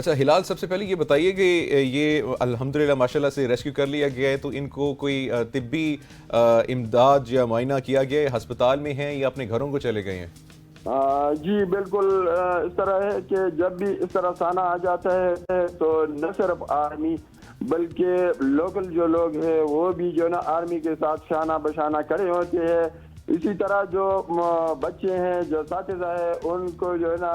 اچھا ہلال، سب سے پہلے یہ بتائیے کہ یہ الحمدللہ ماشاءاللہ سے ریسکیو کر لیا گیا ہے، تو ان کو کوئی طبی امداد یا معائنہ کیا گیا ہے، ہسپتال میں ہیں یا اپنے گھروں کو چلے گئے ہیں؟ جی بالکل، اس طرح ہے کہ جب بھی اس طرح سانہ آ جاتا ہے تو نہ صرف آرمی بلکہ لوکل جو لوگ ہیں وہ بھی جو ہے نا آرمی کے ساتھ شانہ بشانہ کھڑے ہوتے ہیں. اسی طرح جو بچے ہیں، جو اساتذہ ہیں، ان کو جو ہے نا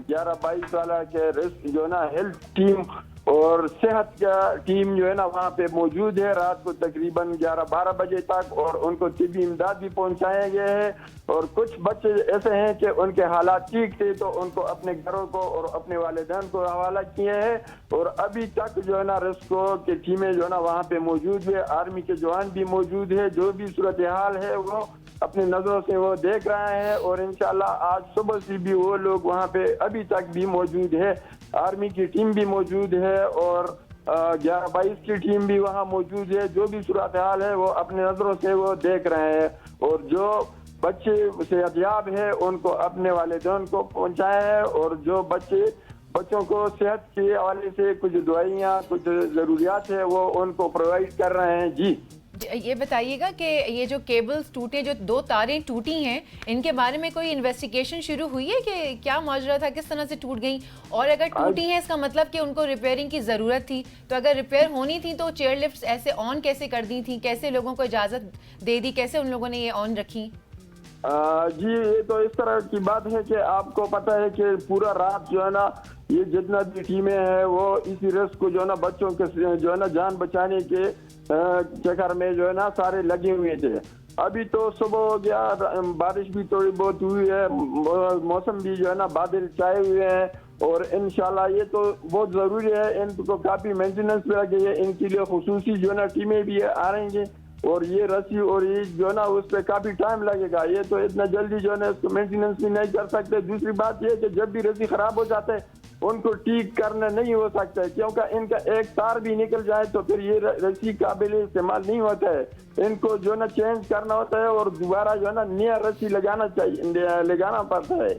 11-22 سالہ کے جو ہے نا ہیلتھ ٹیم اور صحت کا ٹیم جو ہے نا وہاں پہ موجود ہے رات کو تقریباً 11-12 بجے تک، اور ان کو طبی امداد بھی پہنچائے گئے ہیں. اور کچھ بچے ایسے ہیں کہ ان کے حالات ٹھیک تھے تو ان کو اپنے گھروں کو اور اپنے والدین کو حوالہ کیے ہیں. اور ابھی تک جو ہے نا ریسکیو کی ٹیمیں جو ہے نا وہاں پہ موجود ہے، آرمی کے جوان بھی موجود ہے. جو بھی صورتحال ہے وہ اپنی نظروں سے وہ دیکھ رہے ہیں، اور انشاءاللہ آج صبح سے بھی وہ لوگ وہاں پہ ابھی تک بھی موجود ہے. آرمی کی ٹیم بھی موجود ہے اور 11-22 کی ٹیم بھی وہاں موجود ہے. جو بھی صورتحال ہے وہ اپنی نظروں سے وہ دیکھ رہے ہیں، اور جو بچے صحت یاب ہے ان کو اپنے والدین کو پہنچائے ہیں، اور جو بچوں کو صحت کے حوالے سے کچھ دوائیاں، کچھ ضروریات ہے وہ ان کو پرووائڈ کر رہے ہیں. جی یہ بتائیے گا کہ یہ جو کیبلز ٹوٹے، جو 2 تاریں ٹوٹی ہیں، ان کے بارے میں کوئی انویسٹیگیشن شروع ہوئی ہے کہ کیا ماجرا تھا، کس طرح سے ٹوٹ گئیں؟ اور اگر ٹوٹی ہیں اس کا مطلب کہ ان کو ریپیئرنگ کی ضرورت تھی، تو اگر ریپیئر ہونی تھی تو چیئر لفٹس ایسے آن کیسے کر دی تھیں، کیسے لوگوں کو اجازت دے دی، کیسے ان لوگوں نے یہ آن رکھی؟ جی یہ تو اس طرح کی بات ہے کہ آپ کو پتہ ہے کہ پورا رات جو ہے نا یہ جتنا بھی ٹیمیں ہیں وہ اسی ریسک کو جو ہے نا بچوں کے جو ہے نا جان بچانے کے چکر میں جو ہے نا سارے لگے ہوئے تھے. ابھی تو صبح ہو گیا، بارش بھی تھوڑی بہت ہوئی ہے، موسم بھی جو ہے نا بادل چھائے ہوئے ہیں، اور انشاءاللہ یہ تو بہت ضروری ہے. ان کو کافی مینٹیننس بھی لگے ہے، ان کے لیے خصوصی جو ہے نا ٹیمیں بھی آ رہیں گے، اور یہ رسی اور یہ جو ہے نا اس پہ کافی ٹائم لگے گا. یہ تو اتنا جلدی جو ہے نا اس کو مینٹیننس بھی نہیں کر سکتے. دوسری بات یہ کہ جب بھی رسی خراب ہو جاتے ہے ان کو ٹھیک کرنا نہیں ہو سکتا ہے، کیونکہ ان کا ایک تار بھی نکل جائے تو پھر یہ رسی قابل استعمال نہیں ہوتا ہے. ان کو جو ہے نا چینج کرنا ہوتا ہے اور دوبارہ جو ہے نا نیا رسی لگانا پڑتا ہے.